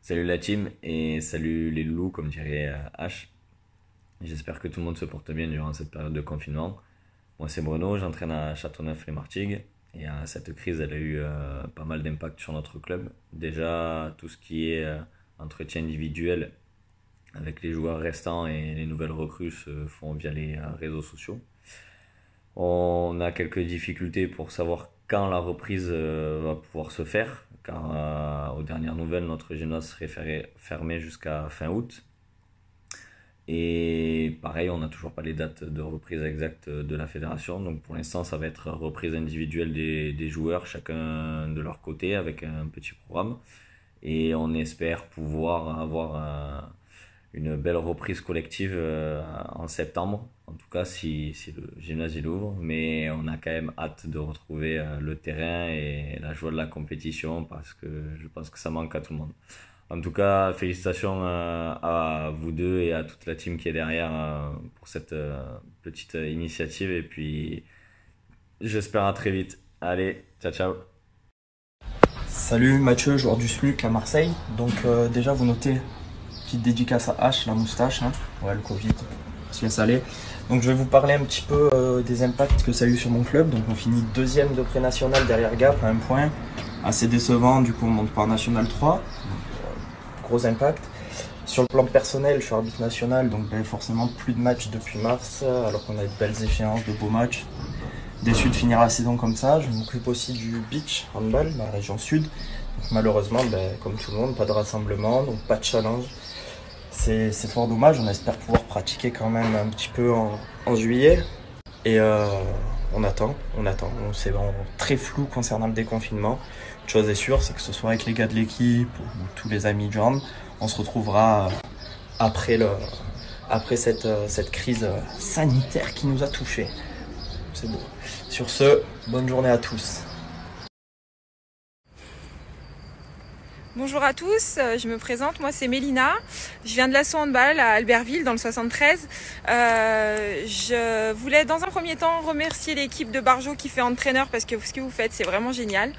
Salut la team et salut les loulous comme dirait H. J'espère que tout le monde se porte bien durant cette période de confinement. Moi c'est Bruno, j'entraîne à Châteauneuf-les-Martigues et cette crise elle a eu pas mal d'impact sur notre club. Déjà tout ce qui est entretien individuel avec les joueurs restants et les nouvelles recrues se font via les réseaux sociaux. On a quelques difficultés pour savoir quand la reprise va pouvoir se faire, car aux dernières nouvelles, notre gymnase serait fermé jusqu'à fin août. Et pareil, on n'a toujours pas les dates de reprise exactes de la fédération. Donc pour l'instant, ça va être reprise individuelle des joueurs, chacun de leur côté, avec un petit programme. Et on espère pouvoir avoir une belle reprise collective en septembre, en tout cas si le gymnase il ouvre, mais on a quand même hâte de retrouver le terrain et la joie de la compétition parce que je pense que ça manque à tout le monde. En tout cas, félicitations à vous deux et à toute la team qui est derrière pour cette petite initiative et puis j'espère à très vite. Allez, ciao ciao. Salut Mathieu, joueur du SMUC à Marseille. Donc déjà vous notez, petite dédicace à H, la moustache, hein. Ouais, le Covid, se laisse aller. Donc je vais vous parler un petit peu des impacts que ça a eu sur mon club. Donc on finit deuxième de pré-national derrière Gap à un point. Assez décevant, du coup on monte pas en National 3. Donc, gros impact. Sur le plan personnel, je suis arbitre national, donc forcément plus de matchs depuis mars, alors qu'on a de belles échéances, de beaux matchs. Déçu de finir la saison comme ça. Je m'occupe aussi du beach handball dans la région sud. Donc, malheureusement, comme tout le monde, pas de rassemblement, donc pas de challenge. C'est fort dommage. On espère pouvoir pratiquer quand même un petit peu en juillet. Et on attend. C'est vraiment très flou concernant le déconfinement. Une chose est sûre, c'est que ce soit avec les gars de l'équipe ou tous les amis de John, on se retrouvera après, après cette crise sanitaire qui nous a touchés. C'est beau. Sur ce, bonne journée à tous. Bonjour à tous, je me présente, moi c'est Mélina, je viens de l'assaut handball à Albertville dans le 73. Je voulais dans un premier temps remercier l'équipe de Barjo qui fait entraîneur parce que ce que vous faites c'est vraiment génial.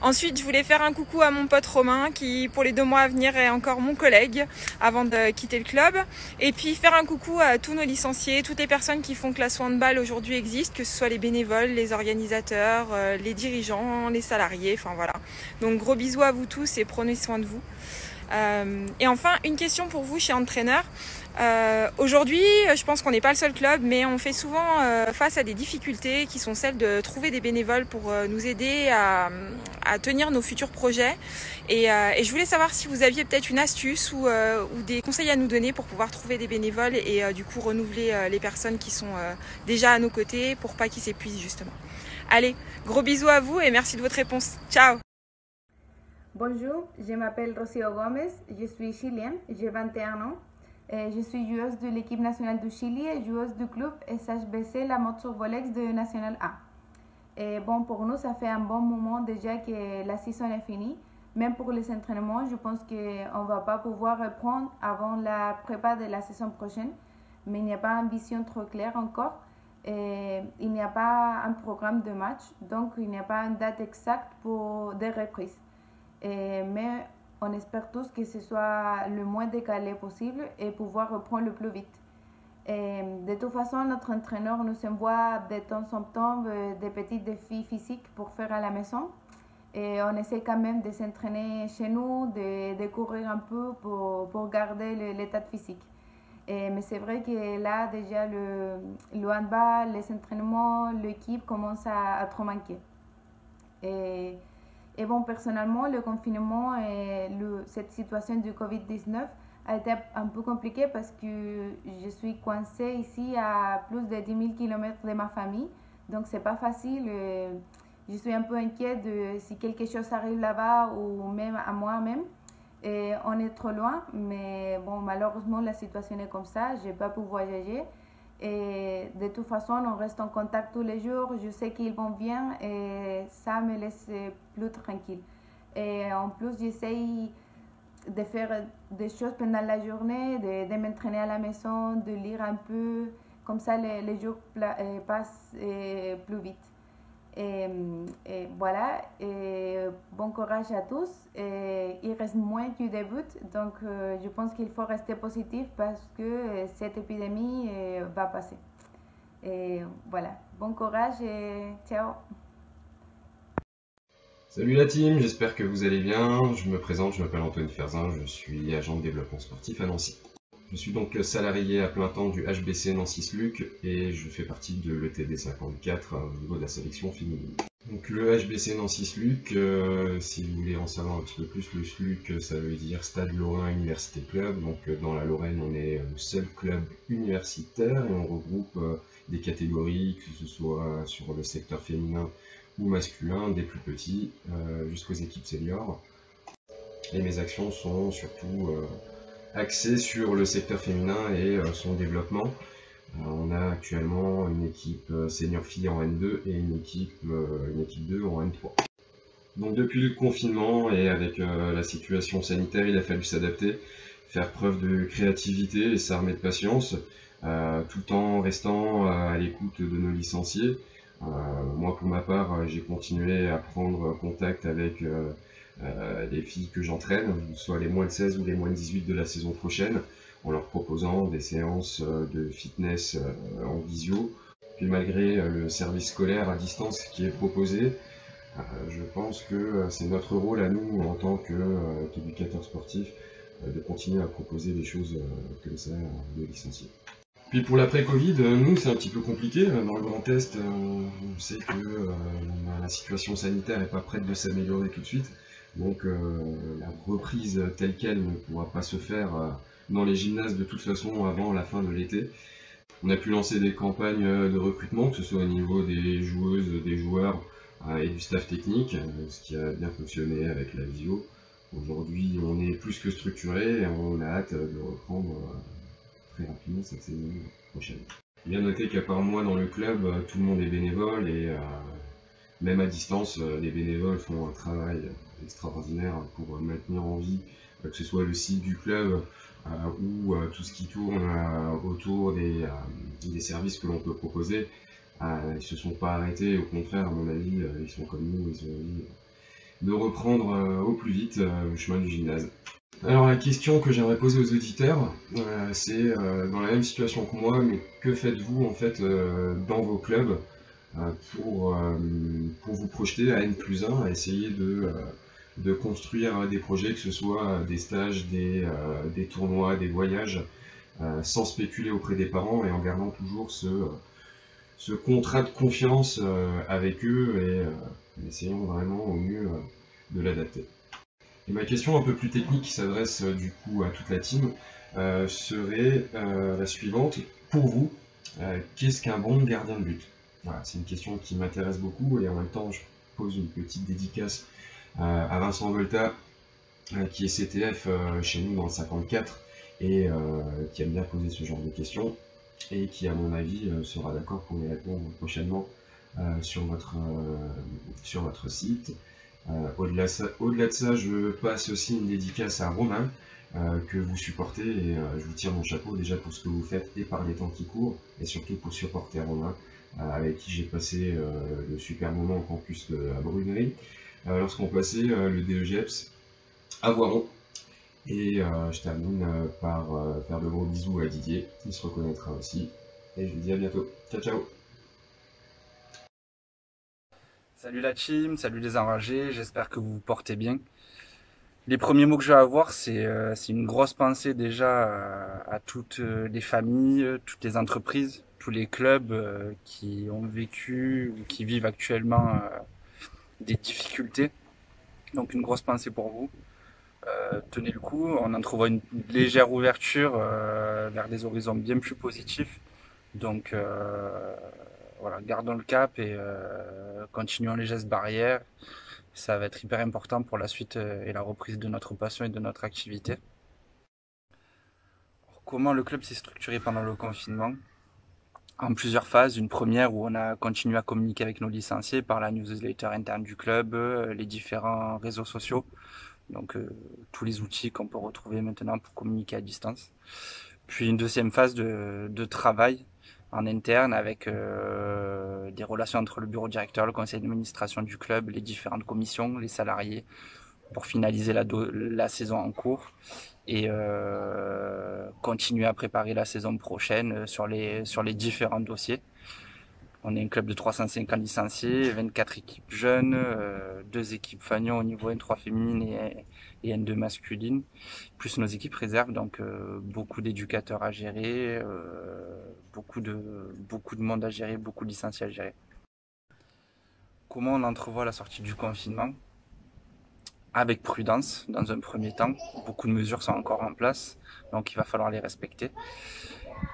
Ensuite je voulais faire un coucou à mon pote Romain qui pour les 2 mois à venir est encore mon collègue avant de quitter le club. Et puis faire un coucou à tous nos licenciés, toutes les personnes qui font que l'assaut handball aujourd'hui existe, que ce soit les bénévoles, les organisateurs, les dirigeants, les salariés, enfin voilà. Donc gros bisous à vous tous et prenez soin de vous. Et enfin, une question pour vous chez Entraîneur. Aujourd'hui, je pense qu'on n'est pas le seul club, mais on fait souvent face à des difficultés qui sont celles de trouver des bénévoles pour nous aider à tenir nos futurs projets. Et je voulais savoir si vous aviez peut-être une astuce ou des conseils à nous donner pour pouvoir trouver des bénévoles et du coup renouveler les personnes qui sont déjà à nos côtés pour pas qu'ils s'épuisent justement. Allez, gros bisous à vous et merci de votre réponse. Ciao! Bonjour, je m'appelle Rocío Gómez, je suis chilienne, j'ai 21 ans. Je suis joueuse de l'équipe nationale du Chili et joueuse du club SHBC La Motte sur Volex de National A. Et bon, pour nous, ça fait un bon moment déjà que la saison est finie. Même pour les entraînements, je pense qu'on ne va pas pouvoir reprendre avant la prépa de la saison prochaine. Mais il n'y a pas une vision trop claire encore. Et il n'y a pas un programme de match, donc il n'y a pas une date exacte pour des reprises. Mais on espère tous que ce soit le moins décalé possible et pouvoir reprendre le plus vite. De toute façon, notre entraîneur nous envoie de temps en temps des petits défis physiques pour faire à la maison. Et on essaie quand même de s'entraîner chez nous, de courir un peu pour garder l'état physique. Mais c'est vrai que là, déjà, le handball, les entraînements, l'équipe commence à trop manquer. Et bon, personnellement, le confinement et cette situation du Covid-19 a été un peu compliqué parce que je suis coincée ici à plus de 10 000 km de ma famille. Donc, c'est pas facile. Je suis un peu inquiète de si quelque chose arrive là-bas ou même à moi-même. Et on est trop loin, mais bon, malheureusement, la situation est comme ça. Je n'ai pas pu voyager. Et de toute façon, on reste en contact tous les jours. Je sais qu'ils vont bien et ça me laisse plus tranquille. Et en plus, j'essaye de faire des choses pendant la journée, de m'entraîner à la maison, de lire un peu. Comme ça, les jours passent plus vite. Et Et voilà, et bon courage à tous. Et il reste moins du début, donc je pense qu'il faut rester positif parce que cette épidémie va passer. Et voilà, bon courage et ciao. Salut la team, j'espère que vous allez bien. Je me présente, je m'appelle Antoine Ferzin, je suis agent de développement sportif à Nancy. Je suis donc salarié à plein temps du HBC Nancy SLUC et je fais partie de l'ETD 54 au niveau de la sélection féminine. Donc le HBC Nancy SLUC, si vous voulez en savoir un petit peu plus, le SLUC ça veut dire Stade Lorrain Université Club. Donc dans la Lorraine on est le seul club universitaire et on regroupe des catégories, que ce soit sur le secteur féminin ou masculin, des plus petits jusqu'aux équipes seniors. Et mes actions sont surtout axées sur le secteur féminin et son développement. On a actuellement une équipe senior filles en N2 et une équipe 2 en N3. Donc depuis le confinement et avec la situation sanitaire, il a fallu s'adapter, faire preuve de créativité et s'armer de patience, tout en restant à l'écoute de nos licenciés. Moi pour ma part, j'ai continué à prendre contact avec les filles que j'entraîne, soit les moins de 16 ou les moins de 18 de la saison prochaine, en leur proposant des séances de fitness en visio. Puis malgré le service scolaire à distance qui est proposé, je pense que c'est notre rôle à nous en tant qu'éducateurs sportifs de continuer à proposer des choses comme ça de licenciés. Puis pour l'après-Covid, nous c'est un petit peu compliqué. Dans le Grand Est, on sait que la situation sanitaire n'est pas prête de s'améliorer tout de suite. Donc la reprise telle qu'elle ne pourra pas se faire dans les gymnases de toute façon avant la fin de l'été. On a pu lancer des campagnes de recrutement, que ce soit au niveau des joueuses, des joueurs et du staff technique, ce qui a bien fonctionné avec la visio. Aujourd'hui on est plus que structuré et on a hâte de reprendre très rapidement cette saison prochaine. Bien noter qu'à part moi dans le club, tout le monde est bénévole et même à distance, les bénévoles font un travail extraordinaire pour maintenir en vie, que ce soit le site du club ou tout ce qui tourne autour des services que l'on peut proposer. Ils ne se sont pas arrêtés, au contraire, à mon avis, ils sont comme nous, ils ont envie de reprendre au plus vite le chemin du gymnase. Alors la question que j'aimerais poser aux auditeurs, c'est dans la même situation que moi, mais que faites-vous en fait dans vos clubs pour vous projeter à N+1, à essayer de construire des projets, que ce soit des stages, des tournois, des voyages, sans spéculer auprès des parents et en gardant toujours ce contrat de confiance avec eux et en essayant vraiment au mieux de l'adapter. Et ma question un peu plus technique qui s'adresse du coup à toute la team serait la suivante. Pour vous, qu'est-ce qu'un bon gardien de but? Voilà, c'est une question qui m'intéresse beaucoup et en même temps je pose une petite dédicace à Vincent Volta qui est CTF chez nous dans le 54 et qui aime bien poser ce genre de questions et qui à mon avis sera d'accord pour y répondre prochainement sur votre site. Au-delà de ça, je passe aussi une dédicace à Romain que vous supportez et je vous tire mon chapeau déjà pour ce que vous faites et par les temps qui courent et surtout pour supporter Romain avec qui j'ai passé le super moment au campus à Brunerie lorsqu'on passait le DEGEPS à Voiron. Et je termine par faire de gros bisous à Didier, il se reconnaîtra aussi. Et je vous dis à bientôt. Ciao ciao. Salut la team, salut les enragés, j'espère que vous vous portez bien. Les premiers mots que je vais avoir, c'est une grosse pensée déjà à toutes les familles, toutes les entreprises, tous les clubs qui ont vécu ou qui vivent actuellement des difficultés. Donc une grosse pensée pour vous. Tenez le coup, on entrevoit une légère ouverture vers des horizons bien plus positifs. Donc voilà, gardons le cap et continuons les gestes barrières. Ça va être hyper important pour la suite et la reprise de notre passion et de notre activité. Alors, comment le club s'est structuré pendant le confinement? En plusieurs phases. Une première où on a continué à communiquer avec nos licenciés par la newsletter interne du club, les différents réseaux sociaux. Donc tous les outils qu'on peut retrouver maintenant pour communiquer à distance. Puis une deuxième phase de travail en interne avec des relations entre le bureau directeur, le conseil d'administration du club, les différentes commissions, les salariés, pour finaliser la saison en cours et continuer à préparer la saison prochaine sur les différents dossiers. On est un club de 350 licenciés, 24 équipes jeunes, 2 équipes Fagnon au niveau N3 féminine et N2 masculine, plus nos équipes réserves, donc beaucoup d'éducateurs à gérer, beaucoup de monde à gérer, beaucoup de licenciés à gérer. Comment on entrevoit la sortie du confinement? Avec prudence dans un premier temps. Beaucoup de mesures sont encore en place, donc il va falloir les respecter.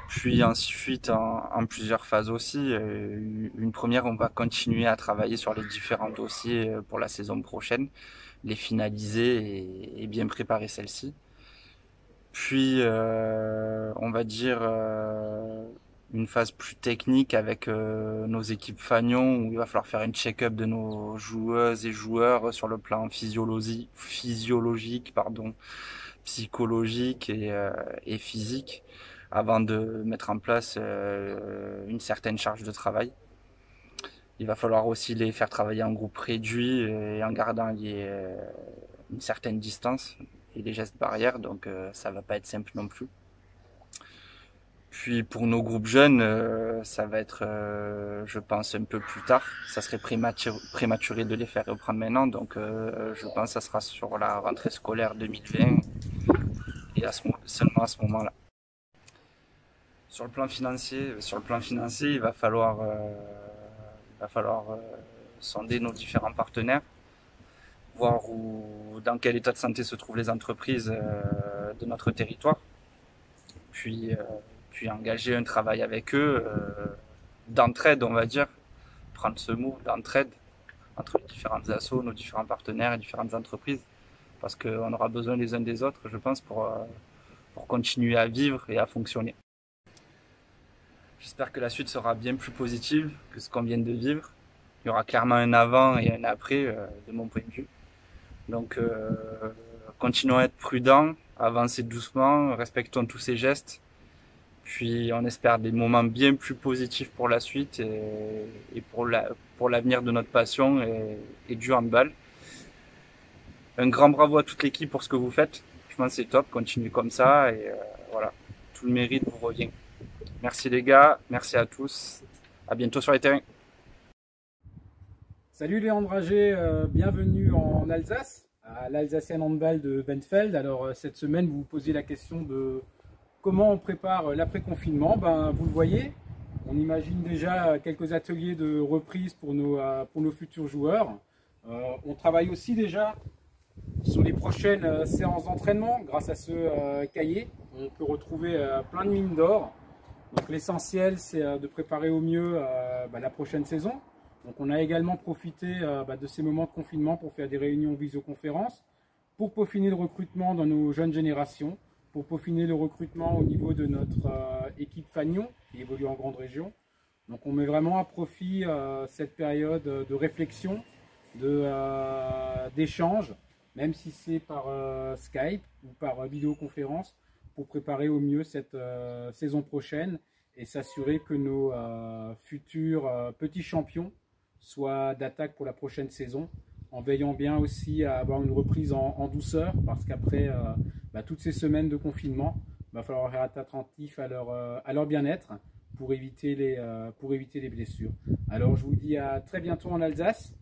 Puis ensuite, en plusieurs phases aussi. Une première, on va continuer à travailler sur les différents dossiers pour la saison prochaine, les finaliser et bien préparer celle-ci. Puis, on va dire une phase plus technique avec nos équipes Fagnon, où il va falloir faire une check-up de nos joueuses et joueurs sur le plan physiologique, psychologique et physique, avant de mettre en place une certaine charge de travail. Il va falloir aussi les faire travailler en groupe réduit et en gardant une certaine distance et des gestes barrières, donc ça va pas être simple non plus. Puis pour nos groupes jeunes, ça va être, je pense, un peu plus tard. Ça serait prématuré de les faire reprendre maintenant, donc je pense que ça sera sur la rentrée scolaire 2020 et seulement à ce moment-là. Sur le plan financier, il va falloir sonder nos différents partenaires, voir dans quel état de santé se trouvent les entreprises de notre territoire, puis engager un travail avec eux d'entraide, on va dire, prendre ce mot d'entraide entre les différentes assos, nos différents partenaires et différentes entreprises, parce qu'on aura besoin les uns des autres, je pense, pour continuer à vivre et à fonctionner. J'espère que la suite sera bien plus positive que ce qu'on vient de vivre. Il y aura clairement un avant et un après, de mon point de vue. Donc, continuons à être prudents, avancer doucement, respectons tous ces gestes. Puis, on espère des moments bien plus positifs pour la suite et pour l'avenir de notre passion et du handball. Un grand bravo à toute l'équipe pour ce que vous faites. Je pense que c'est top, continuez comme ça et voilà, tout le mérite vous revient. Merci les gars, merci à tous, à bientôt sur les terrains. Salut Léandre Dragé, bienvenue en Alsace, à l'Alsacien Handball de Benfeld. Alors cette semaine vous vous posez la question de comment on prépare l'après-confinement. Vous le voyez, on imagine déjà quelques ateliers de reprise pour nos futurs joueurs. On travaille aussi déjà sur les prochaines séances d'entraînement grâce à ce cahier. On peut retrouver plein de mines d'or. Donc l'essentiel c'est de préparer au mieux la prochaine saison. Donc on a également profité de ces moments de confinement pour faire des réunions visioconférences, pour peaufiner le recrutement dans nos jeunes générations, pour peaufiner le recrutement au niveau de notre équipe Fagnon qui évolue en grande région. Donc on met vraiment à profit cette période de réflexion, d'échange, même si c'est par Skype ou par vidéoconférence, pour préparer au mieux cette saison prochaine et s'assurer que nos futurs petits champions soient d'attaque pour la prochaine saison, en veillant bien aussi à avoir une reprise en douceur, parce qu'après toutes ces semaines de confinement, il va falloir être attentif à leur bien-être pour éviter les blessures. Alors je vous dis à très bientôt en Alsace